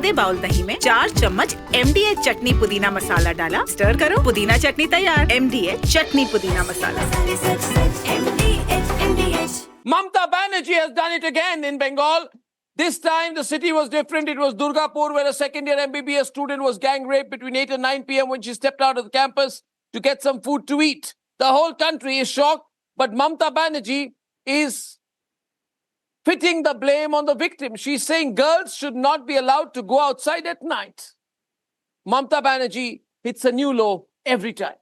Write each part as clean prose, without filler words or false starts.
आधे बाउल दही में 4 चम्मच MDH चटनी पुदीना मसाला डाला, स्टर करो, पुदीना चटनी तैयार। MDH चटनी पुदीना मसाला। Mamata Banerjee has done it again in Bengal. This time the city was different. It was Durgapur, where a second-year MBBS student was gang raped between 8 and 9 p.m. when she stepped out of the campus to get some food to eat. The whole country is shocked, but Mamata Banerjee is fitting the blame on the victim. She's saying girls should not be allowed to go outside at night. Mamata Banerjee hits a new low every time.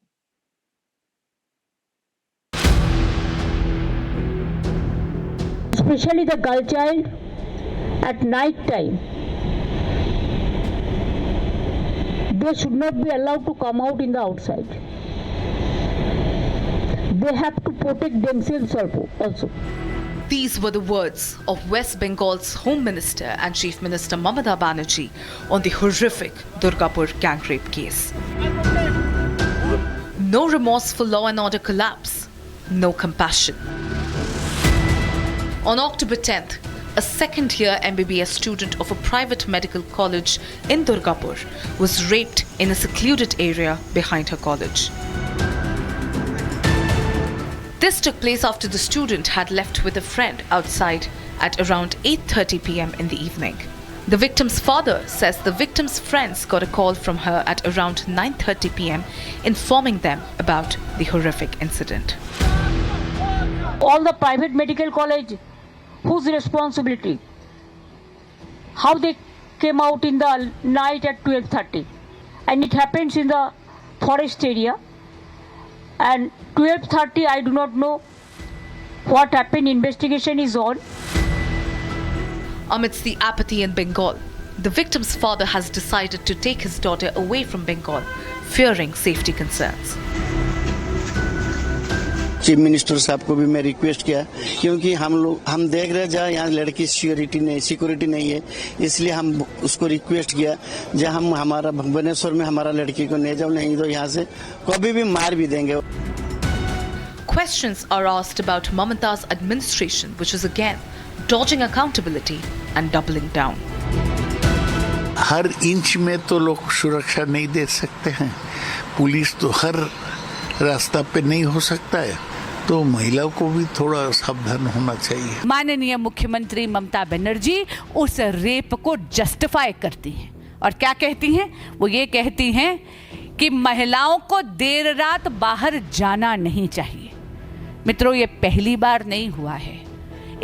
Especially the girl child at night time, they should not be allowed to come out in the outside. They have to protect themselves also. These were the words of West Bengal's Home Minister and Chief Minister Mamata Banerjee on the horrific Durgapur gang rape case. No remorse for law and order collapse, no compassion. On October 10th, a second-year MBBS student of a private medical college in Durgapur was raped in a secluded area behind her college. This took place after the student had left with a friend outside at around 8:30 p.m. in the evening. The victim's father says the victim's friends got a call from her at around 9:30 p.m. informing them about the horrific incident. All the private medical college, whose responsibility? How they came out in the night at 12:30, and it happens in the forest area. And 12:30, I do not know what happened. Investigation is on. Amidst the apathy in Bengal, the victim's father has decided to take his daughter away from Bengal, fearing safety concerns. Chief minister साहब को भी मैं request किया, क्योंकि हम देख रहे जहाँ यहाँ लड़की सिक्योरिटी नहीं है, इसलिए हम उसको रिक्वेस्ट किया जहाँ हम हमारा भुवनेश्वर में हमारा लड़की को ले जाओ, नहीं तो यहाँ से कभी भी मार भी देंगे. Questions are asked about Mamata's administration, which is again dodging accountability and doubling down. Her inch में तो लोग सुरक्षा नहीं दे सकते हैं, पुलिस तो हर रास्ता पे नहीं हो सकता है, तो महिलाओं को भी थोड़ा सावधान होना चाहिए. माननीय मुख्यमंत्री ममता बनर्जी उस रेप को जस्टिफाई करती हैं और क्या कहती हैं? वो ये कहती हैं कि महिलाओं को देर रात बाहर जाना नहीं चाहिए. मित्रों, ये पहली बार नहीं हुआ है,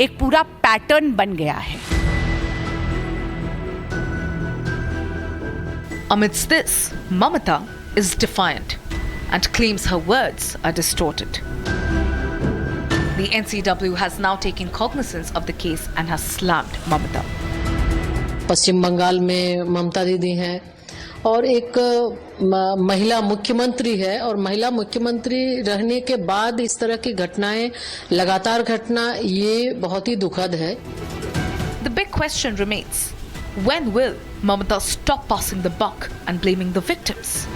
एक पूरा पैटर्न बन गया है. Amidst this, Mamata is defiant and claims her words are distorted. The NCW has now taken cognizance of the case and has slammed Mamata. पश्चिम बंगाल में ममता दीदी हैं और एक महिला मुख्यमंत्री है, और महिला मुख्यमंत्री रहने के बाद इस तरह की घटनाएं लगातार घटना, ये बहुत ही दुखद है. The big question remains, when will Mamata stop passing the buck and blaming the victims?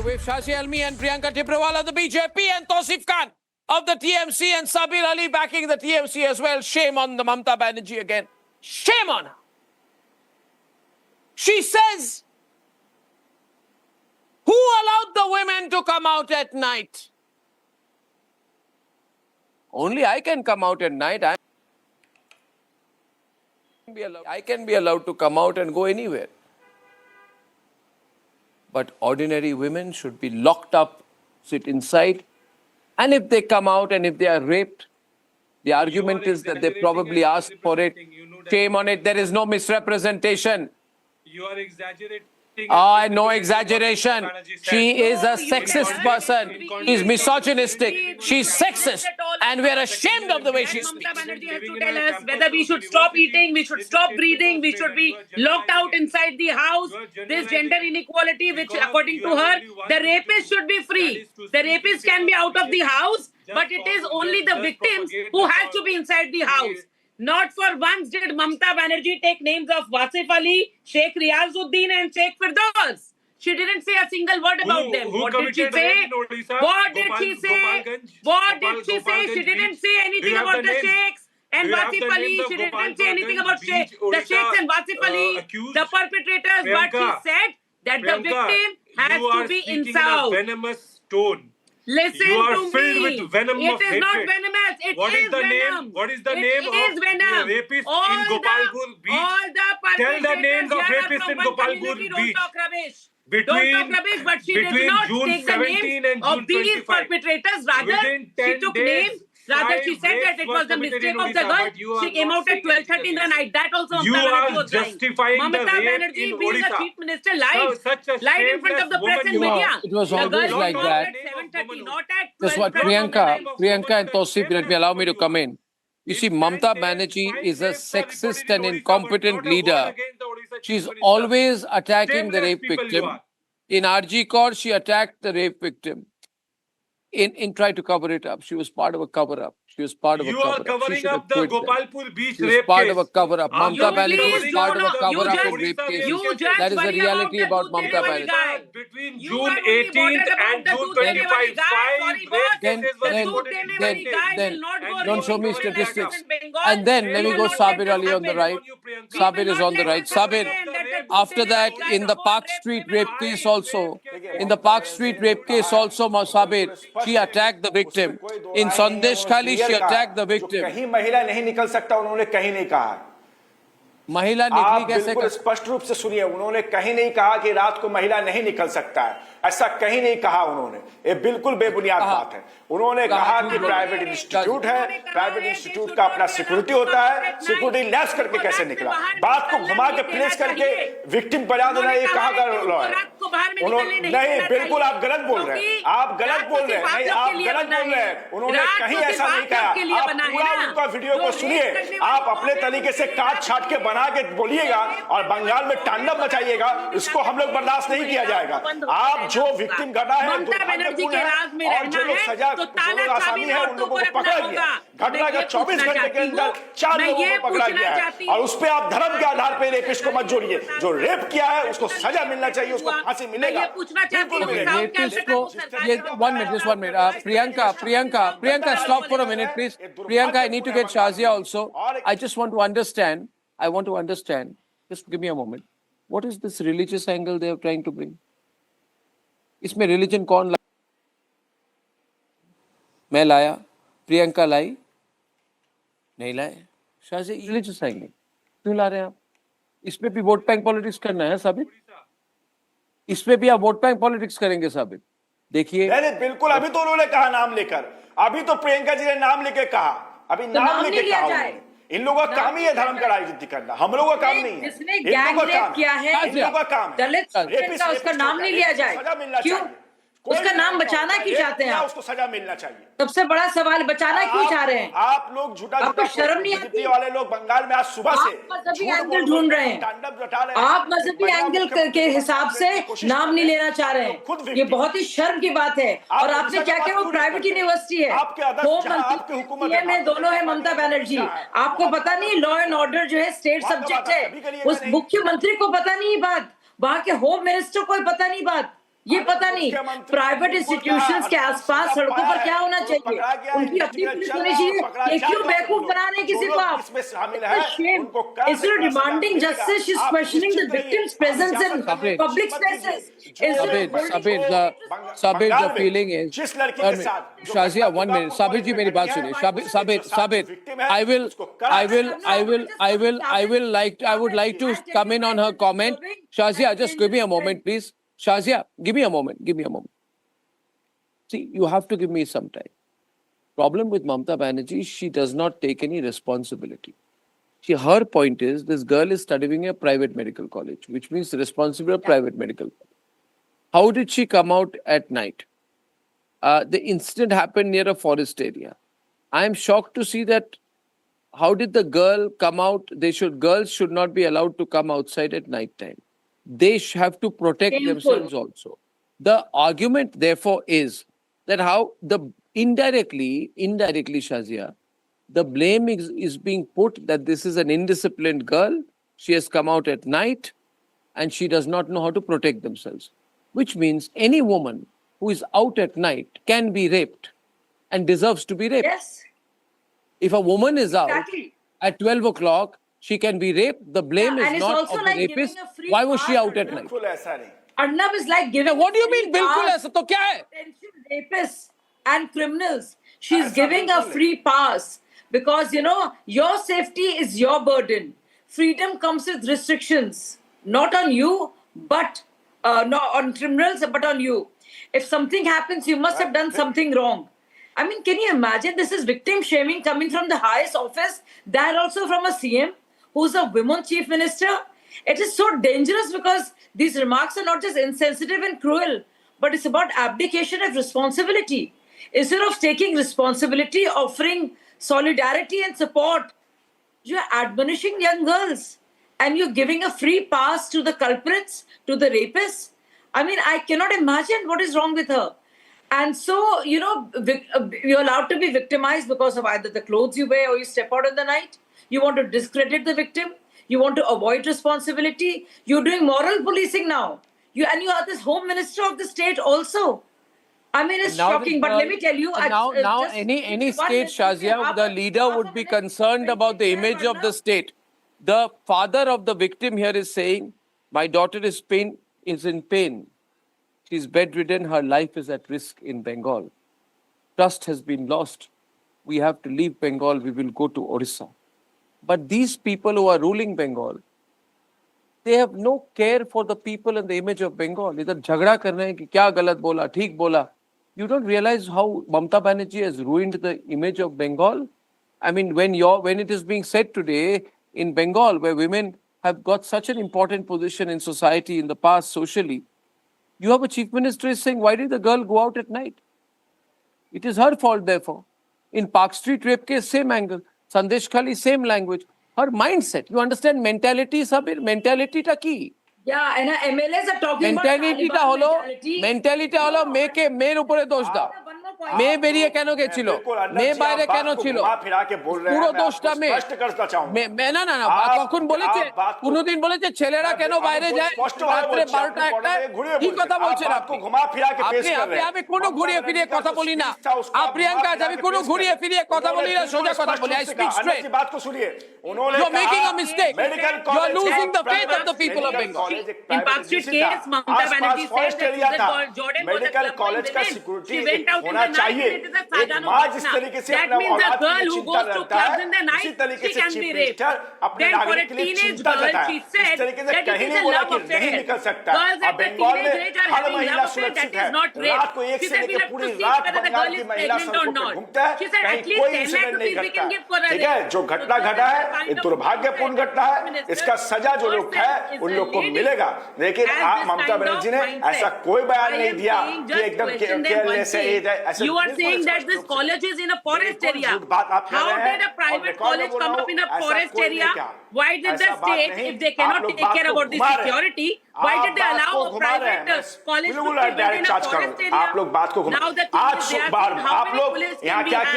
With Shashi Almi and Priyanka Tiprawala, the BJP, and Tausif Khan of the TMC, and Sabir Ali backing the TMC as well. Shame on the Mamata Banerjee again. Shame on her. She says, who allowed the women to come out at night? Only I can come out at night. I can be allowed to come out and go anywhere. But ordinary women should be locked up, sit inside. And if they come out and if they are raped, the argument is that they probably asked for it. Shame on it. There is no misrepresentation. You are exaggerating. No exaggeration. She is a sexist person. She's misogynistic. She's sexist. And we are ashamed of the way she speaks. Mamata Banerjee has to tell us whether we should stop eating, we should stop breathing, we should be locked out inside the house. This gender inequality, which according to her, the rapist should be free. The rapist can be out of the house, but it is only the victims who have to be inside the house. Not for once did Mamata Banerjee take names of Wasif Ali, Sheikh Riazuddin and Sheikh Firdaus. She didn't say a single word about them. Who What did she committed rape say? in Odisha? What did she say? Gopalganj? What did she say? Gopalganj She didn't beach. say Do anything you have about the the names? sheikhs and Do you have the Wasif Ali. names of She didn't say Gopalganj anything about beach, the Odisha, sheikhs and Wasif Ali, accused? the perpetrators. But she Priyanka, said that the Priyanka, victim has you to are be speaking in a in-south. venomous tone. Listen You are to filled me. with venom It of is not hatred. venomous. It What is the venom. name? What is the It name is of venom. the rapist in Gopalpur beach? All the Tell the perpetrators names of here are rapists from in one Gopalpur community. beach. Don't talk rubbish. Between- Don't talk rubbish. But she did between not June take the 17 names and of June these 25. perpetrators. Rather, Within she 10 took days, names. Rather, she 5 said that rapes it were was the committed mistake in of the Odisha, girl. but you She are came not out at saying anything 12:30 in the against night. it. That also You Mamata Banerjee are was lying. justifying the Mamata rape Banerjee, in being a Odisha. chief minister, lied. Such a Lied in front of the press shameless and woman you media. are. It was The always girl like came out that. at 7:30, not at Just what 12:30. Priyanka and Tausif, let me allow me to come in. You see, Mamata Banerjee is a sexist and incompetent leader. She's always attacking the rape victim. In RG Kaur, she attacked the rape victim. In trying to cover it up. She was part of a cover up. She was part of a You cover are up. She covering should have up the quit then. Gopalpur beach She was rape part case. of a cover up. After Mamata You Banerjee please is do part of a not- cover you up just- in rape you cases. You just That is the worry reality about about the Mamata Dudh Dehne wali Banerjee. guy. Between You June are only 18th bothered about and the June Dudh Dehne wali 25, guy. 5 Sorry, rape boss. cases were The then- Dudh reported in Dehne that wali case. guy then will not go And don't rape show me children like this statistics. in Bengal. And then We let me will go not Sabir let this Ali on the happen. right. We Sabir will is not on the let right. this happen Sabir, again, that the Dudh after Dehne that, wali guy in the go and Park rape Street women rape on case street. also, in the Park Street rape case also, Sabir, she attacked the victim. In Sandesh Khali, she attacked the victim. कहीं महिला नहीं निकल सकता उन्होंने कहीं नहीं कहा महिला आप निकली कैसे बिल्कुल स्पष्ट रूप से सुनिए उन्होंने कहीं नहीं कहा कि रात को महिला नहीं निकल सकता है ऐसा कहीं नहीं कहा उन्होंने ये बिल्कुल बेबुनियाद बात है उन्होंने कहा कि प्राइवेट इंस्टीट्यूट है प्राइवेट इंस्टीट्यूट का अपना सिक्योरिटी होता है सिक्योरिटी लैप्स करके कैसे निकला बात को घुमा के प्लेस करके विक्टिम बना देना ये कहा का लॉ है उन्होंने नहीं बिल्कुल आप गलत बोल रहे हैं आप गलत बोल रहे हैं नहीं आप गलत बोल रहे हैं उन्होंने कहीं ऐसा नहीं कहा आप पूरा उनका वीडियो को सुनिए आप अपने तरीके से काट छाट के बना के बोलिएगा और बंगाल में तांडव मचाइएगा इसको हम लोग बर्दाश्त नहीं किया जाएगा आप जो विक्टिम घटना है दुर्भाग्यपूर्ण है और जो लोग सजा जो लोग आसामी है उन लोगों को पकड़ा गया घटना का 24 घंटे के अंदर 4 लोगों को पकड़ा गया है और उस पे आप धर्म के आधार पे रेपिस्ट को मत जोड़िए जो रेप किया है उसको सजा मिलना चाहिए उसको फांसी मिलेगा बिल्कुल मिलेगा Rapist को ये 1 minute, just 1 minute. Priyanka, stop for a minute, please. Priyanka, I need to get Shazia also. I just want to understand. Just give me a moment. What is this religious angle they are trying to bring? इसमें religion कौन लाया? मैं लाया, प्रियंका लाई, नहीं लाए. Shaji religious angle. क्यों ला रहे हैं आप? इसमें भी वोट बैंक पॉलिटिक्स करना है साबित? इसमें भी आप वोट बैंक पॉलिटिक्स करेंगे साबित? देखिए. नहीं बिल्कुल अभी तो उन्होंने कहा नाम लेकर अभी तो प्रियंका जी ने नाम लेके कहा अभी नाम लेके कहा उन्होंने इन लोगों का काम ही है धर्म का राजनीति करना हम लोगों का काम नहीं है जिसने गैंग रेप किया है इन लोगों का काम दलित स्टूडेंट का उसका नाम नहीं लिया जाए क्यों उसका नाम बचाना क्यों चाहते हैं आप उसको सजा मिलना चाहिए सबसे बड़ा सवाल बचाना क्यों चाह रहे हैं आप लोग झूठा आपको शर्म नहीं आती बीजेपी वाले लोग बंगाल में आज सुबह से आप मजहबी एंगल ढूंढ रहे हैं आप मजहबी एंगल के हिसाब से नाम नहीं लेना चाह रहे हैं ये बहुत ही शर्म की बात है और आपने क्या किया वो प्राइवेट यूनिवर्सिटी है होम मंत्री में दोनों है ममता बनर्जी आपको पता नहीं लॉ एंड ऑर्डर जो है स्टेट सब्जेक्ट है उस मुख्यमंत्री को पता नहीं बात वहां के होम मिनिस्टर को पता नहीं बात ये पता नहीं प्राइवेट इंस्टीट्यूशंस के आसपास सड़कों पर क्या होना चाहिए उनकी अपनी पुलिस होनी चाहिए ये क्यों बेवकूफ बना रहे किसी को आप instead of demanding justice she's questioning the victim's presence in public spaces Sabir, the feeling is Shazia 1 minute Sabir ji मेरी बात सुनिए Sabir I would like to come in on her comment Shazia just give me a moment please Shazia, give me a moment. See, you have to give me some time. Problem with Mamata Banerjee, she does not take any responsibility. Her point is, this girl is studying a private medical college, which means the responsibility of private medical college. How did she come out at night? The incident happened near a forest area. I am shocked to see that. How did the girl come out? Girls should not be allowed to come outside at night time. They have to protect themselves also. The argument, therefore, is that how indirectly, Shazia, the blame is being put that this is an indisciplined girl. She has come out at night and she does not know how to protect themselves. which means any woman who is out at night can be raped and deserves to be raped. Yes, If a woman is out exactly. at 12 o'clock, she can be raped. The blame Yeah, is and it's not also of the like giving rapist. a free Why was she pass out at night? बिल्कुल ऐसा नहीं Arnab is like giving. Yeah, what do you free mean, बिल्कुल pass ऐसा तो क्या है? potential rapists and criminals. She's ऐसा giving a बिल्कुल नहीं। free pass because your safety is your burden. Freedom comes with restrictions, not on you, but not on criminals, but on you. If something happens, you must have done something wrong. I mean, can you imagine? This is victim shaming coming from the highest office, that also from a CM who's a women chief minister. It is so dangerous because these remarks are not just insensitive and cruel, but it's about abdication of responsibility. Instead of taking responsibility, offering solidarity and support, you're admonishing young girls and you're giving a free pass to the culprits, to the rapists. I mean, I cannot imagine what is wrong with her. And so, you're allowed to be victimized because of either the clothes you wear or you step out in the night. You want to discredit the victim. You want to avoid responsibility. You're doing moral policing now. You are this home minister of the state also. I mean, it's Now shocking. But let me tell you, now just any one state, minute, Shazia, the leader would be concerned about the image of the state. The father of the victim here is saying, my daughter is in pain. She's bedridden. Her life is at risk in Bengal. Trust has been lost. We have to leave Bengal. We will go to Orissa. But these people who are ruling Bengal, they have no care for the people and the image of Bengal. इधर झगड़ा कर रहे हैं कि क्या गलत बोला, ठीक बोला. You don't realize how Mamata Banerjee has ruined the image of Bengal. I mean, when it is being said today in Bengal, where women have got such an important position in society in the past socially, you have a chief minister is saying, why did the girl go out at night? It is her fault, therefore. In Park Street rape case, same angle. Sandesh Khali, same language. Her mindset. You understand mentality, sabir? Mentality ta ki? Yeah, and MLAs are talking Mentality ta about holo. mentality. Mentality holo. মেয়ের উপরে দোষ দাও মেয়ে বেরিয়ে কেন গেছিল মেয়ে বাইরে কেন ছিল পুরো দোষটা মেয়ে না না না কখন বলেছে কোনদিন বলেছে ছেলেরা কেন বাইরে যায় রাত্রে 12টা 1টা কি কথা বলছেন আপনি আমি কোনো ঘুরিয়ে ফিরিয়ে কথা বলি না প্রিয়াঙ্কা আমি কোনো ঘুরিয়ে ফিরিয়ে কথা বলি না সোজা কথা বলি I speak straight you're making a mistake you're losing the faith of the people of Bengal in Park Street case Mamata Banerjee said that Jordan was a club in women she went out in the night it is a Sajano that means a girl who goes to clubs in the night she can be raped then for a teenage girl she said that it is a love affair girls at the teenage age are having love affair that is not rape she said we have to see whether the girl is pregnant or not she said at least 10 lakh rupees we can give for a ठीक है जो घटना घटा है ये दुर्भाग्यपूर्ण घटना है इसका सजा जो लोग है उन लोग को मिलेगा लेकिन ममता बनर्जी ने ऐसा कोई बयान नहीं दिया कि एकदम केयरलेस है You are saying that this college is in a forest area. How did a private college come up in a forest area? Why did the state, if they cannot take care about the security, why did they allow a private college to be built in a forest area? आप लोग बात को Now the thing is, they are saying how many police can we have?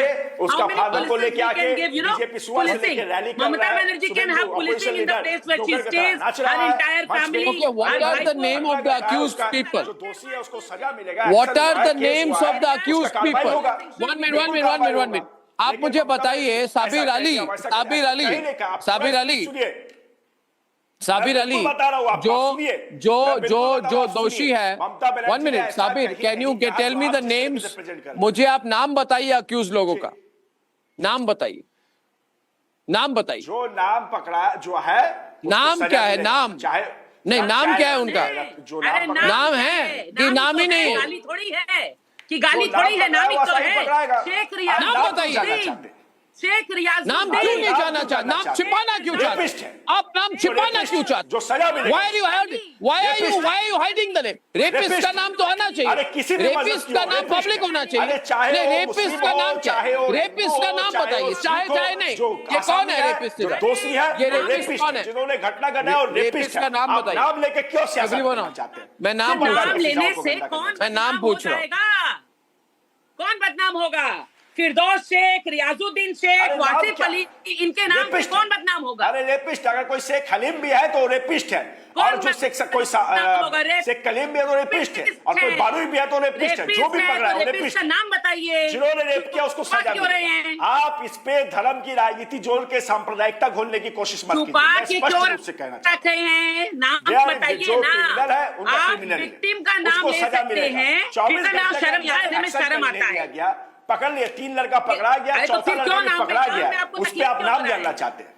How many police we can give, policing. Mamata Banerjee can have policing in the place where she stays, her entire family. Okay, what are the name of the accused people? What are the names of the accused people? One minute. आप मुझे बताइए साबिर अली जो दोषी है 1 minute Sabir can you tell me the names मुझे आप नाम बताइए अक्यूज लोगों का नाम बताइए जो नाम पकड़ा जो है नाम क्या है नाम नहीं नाम क्या है उनका नाम है कि नाम ही नहीं गाली थोड़ी है कि गाली थोड़ी है नाम ही तो है शेख रियाज नाम बताइए शेख रियाज नाम क्यों नहीं जाना चाहते नाम छिपाना क्यों चाहते आप नाम छिपाना क्यों चाहते जो सजा मिलेगी why are you hiding the name rapist का नाम तो आना चाहिए रेपिस्ट का नाम पब्लिक होना चाहिए रेपिस्ट का नाम क्या रेपिस्ट का नाम बताइए चाहे नहीं ये कौन है रेपिस्ट दोषी है ये रेपिस्ट कौन है जिन्होंने घटना घटाया और रेपिस्ट का नाम बताइए नाम लेके क्यों सियासत करना चाहते हैं मैं नाम पूछ रहा हूं लेने से कौन मैं नाम पूछ रहा हूं कौन बदनाम होगा फिरदौस शेख, रियाजुद्दीन शेख, अरे नाम वासिफ क्या? अली, इनके नाम पे रेपिस्ट कौन है। बदनाम होगा? अरे रेपिस्ट, अगर कोई शेख हलीम भी है तो रेपिस्ट है, कौन और जो शेख कोई बदनाम होगा? शेख कलीम भी है तो रेपिस्ट है, और कोई बारूई भी है तो रेपिस्ट है, जो भी पकड़ा है वो रेपिस्ट रेपिस्ट का नाम बताइए। जिन्होंने रेप किया उसको सजा क्यों रहे मिले। हैं? आप इस पे धर्म की राजनीति जोड़ के सांप्रदायिकता घोलने की कोशिश मत कीजिए। छुपा मैं के स्पष्ट क्यों रूप से कहना चाहता रखे हैं? नाम हूं। बताइए जो ना। क्रिमिनल है उनका आप क्रिमिनल है, विक्टिम का नाम उसको ले सजा सकते मिलेगा। हैं। 24 कितना घंटे शर्म के यार, अंदर हमें एक्शन शर्म कर आता लिया है। गया, पकड़ लिए, 3 लड़का पकड़ा गया, अरे तो चौथा फिर लड़का क्यों भी नाम पकड़ा पे- गया, नाम पे आपको उस पे तकलीफ आप क्यों नाम हो रहा है? जानना चाहते हैं?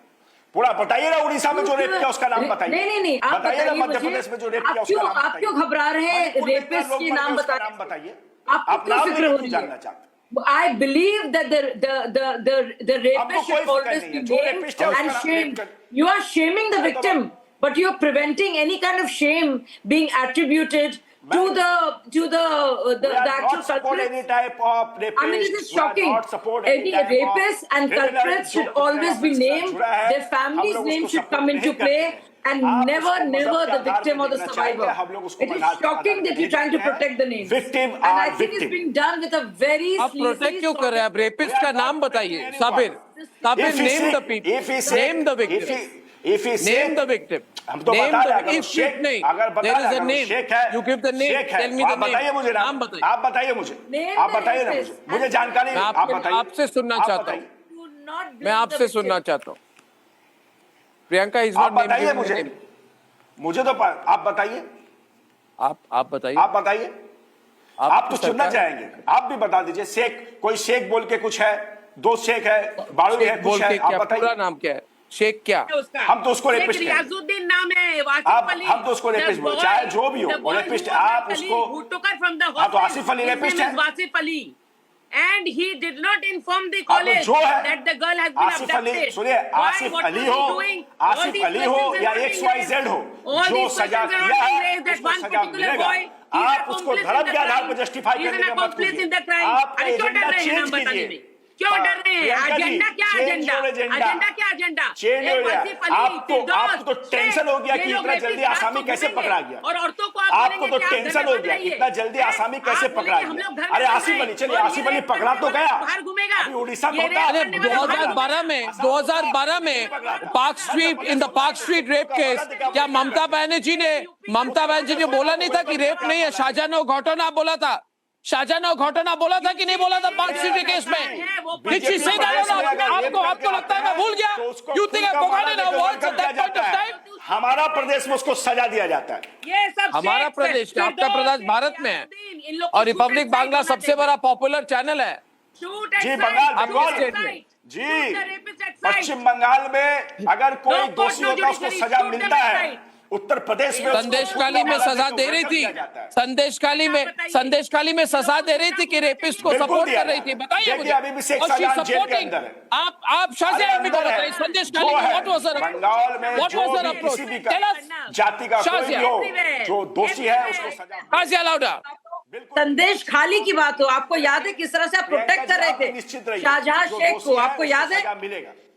पूरा बताइए ना, उड़ीसा में जो रेप किया उसका नाम बताइए। नहीं, आप बताइए ना, बताइए मध्य मुझे, प्रदेश में जो रेप आप किया उसका नाम आप क्यों घबरा रहे हैं? मणिपुर में इतना रेपिस्ट लोग के मर नाम गए, उसका बता, नाम बताइए। आपको आप क्यों नाम फिक्र नहीं हो क्यों रही जानना है? चाहते? I believe that the हमको rapist कोई should फिक्र always नहीं be है, जो named rapist है उसका and नाम shamed. rape कर- You are shaming the अरे तो victim, but you are preventing any kind of shame being attributed to the We are actual not support culprit. any type of rapist. I mean, this is We are shocking. not support Any type of rapists and criminal culprits जो should criminal always be offense से named. जुड़ा है, Their हम family's लोग name उसको should support come into नहीं करते play, हैं। and आप never, उसको never मजहब के the आधार victim पे or the देखना चाहेंगे, survivor. हम लोग उसको It is मजहब के shocking आधार पे that you're trying to देखते हैं। protect the names. Victim And I are think it's victim. being done with a very आप प्रोटेक्ट sleazy क्यों कर रहे हैं? आप रेपिस्ट का नाम बताइए। Sabir, Sabir, name the people, name the victim, If he name the victim, हम तो नेम बता रहे हैं, द अगर इफ शेख नहीं, अगर बता देयर रहे इज हैं, अ अगर नेम, शेख है, you give the name, Sheikh है, टेल मी आप द बताइए नेम, मुझे नाम बताइए। आप बताइए मुझे, Name आप the बताइए ना rapist. मुझे जानकारी मैं आप बताइए, आपसे सुनना आप चाहता हूँ, बताइए। Do not blame मैं आपसे the सुनना victim. चाहता हूँ। प्रियंका इज आप नॉट बताइए मुझे, मुझे तो आप बताइए, आप बताइए, आप बताइए, आप तो सुनना चाहेंगे, आप भी बता दीजिए। शेख, कोई शेख बोल के कुछ है, 2 शेख है, बारूदी है, बोल कुछ है, के आप क्या, पूरा बताइए। नाम क्या है? शेख क्या? उसका हम तो उसको शेख रेपिस्ट कहते हैं। रियाजुद्दीन नाम है, वासिफ आप अली, हम तो उसको the रेपिस्ट बोले, boy- चाहे जो भी हो, the वो boy रेपिस्ट who है। was आप Ali, उसको who took her from the हाँ, तो hospital, Asif Ali his rapist name है। is Wasif Ali. And he did not inform the हाँ, तो college जो है, that the girl has been Asif Ali, abducted. सुनिए, Why? Asif What Ali was हो, he doing? All Asif these Ali हो questions या are not XYZ being हो, All जो these सजा questions are किया not being है raised that उसको one सजा particular मिलेगा। boy, he is आप उसको accomplice धर्म in के the आधार crime. पर जस्टिफाई He is करने an का मत accomplice in the कीजिए। crime. आपका अरे क्यों डर एजेंडा रहे हैं चेंज नाम बताने कीजिए। में? क्यों डर रहे हैं? प्रियंका जी, एजेंडा क्या change agenda? your agenda. Agenda क्या agenda? Change a, your agenda. Wasif Ali, आपको तो फिरदौस, टेंशन हो गया ये कि लोग इतना रेपिस्ट जल्दी रात आसामी को कैसे घूमेंगे पकड़ा गया। और औरतों को आप आपको बोलेंगे तो कि आप टेंशन घर हो में गया, बंद रहिए। इतना जल्दी आसामी कैसे आप पकड़ा बोलेंगे हम लोग गया। घर में अरे बंद आसिफ रहे अली, चलिए और आसिफ ये अली रेप पकड़ा तो करने गया, वाला बाहर घूमेगा। अभी उड़ीसा में ये होता रेप है। अरे करने वाला बाहर 2012 में 2012 में park street in the park street rape case, क्या ममता बनर्जी ने बोला नहीं था कि रेप नहीं है, शाहजहां घटना बोला था? शाहजहां घटना बोला था कि नहीं बोला था पार्क स्ट्रीट केस में? Did she say that or not? आपको लगता है मैं भूल गया? You think I've forgotten our words at that point of time? हमारा प्रदेश में उसको सजा दिया जाता है। ये सब हमारा शेख प्रदेश, फिरदौस, आपका प्रदेश भारत में है इन लोग को और Republic shoot and Bangla cite सबसे होना बड़ा पॉपुलर चैनल है। Shoot and जी, cite, Bengal, shoot Bengal and state में। cite. जी, Shoot the rapist at site. Paschim Bengal में अगर कोई No court, दोषी no होता है उसको judiciary, सजा shoot them मिलता at है। site. उत्तर प्रदेश में संदेशखाली में सजा दे रही थी, संदेशखाली में सजा दे रही थी कि रेपिस्ट को बिल्कुल सपोर्ट दिया कर रही थी। बताइए देखिए, मुझे। अभी भी शेख और she शाहजहां जेल के supporting- अंदर है। आप शाहजहां अहमद को बताइए, संदेशखाली में what was her बंगाल में what जो was her भी approach? किसी भी Tell us. जाति का कोई भी हो जो दोषी है उसको सजा शाजिया लाउडा। संदेश खाली की बात हो, आपको याद है किस तरह से आप प्रोटेक्ट कर रहे थे शाहजहां शेख को? आपको याद है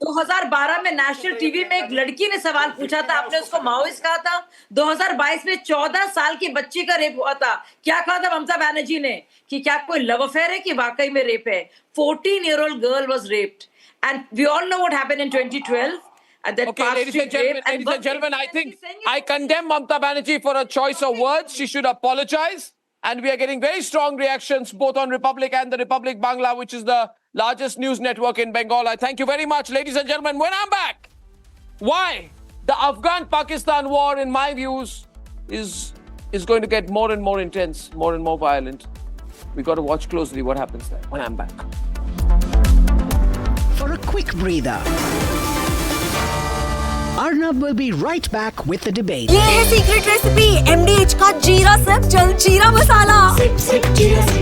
2012 में नेशनल टीवी में एक लड़की ने सवाल पूछा था, आपने उसको माओइस्ट कहा था। 2022 में 14 साल की बच्ची का रेप हुआ था, क्या कहा था ममता बनर्जी ने कि क्या कोई लव अफेयर है कि वाकई में रेप है? 14-year-old girl was raped and we all know what happened in 2012 at that Okay, Park ladies Street and rape. gentlemen, I think I condemn Mamta Banerjee for her choice of words. She should apologize. And we are getting very strong reactions both on Republic and the Republic Bangla, which is the largest news network in Bengal. I thank you very much, ladies and gentlemen. When I'm back, why the Afghan-Pakistan war, in my views, is going to get more and more intense, more and more violent. We got to watch closely what happens there. When I'm back. For a quick breather, Arnab will be right back with the debate. ये है secret recipe MDH का जीरा सिर्फ जलजीरा मसाला। Sip, sip, jeera, sip.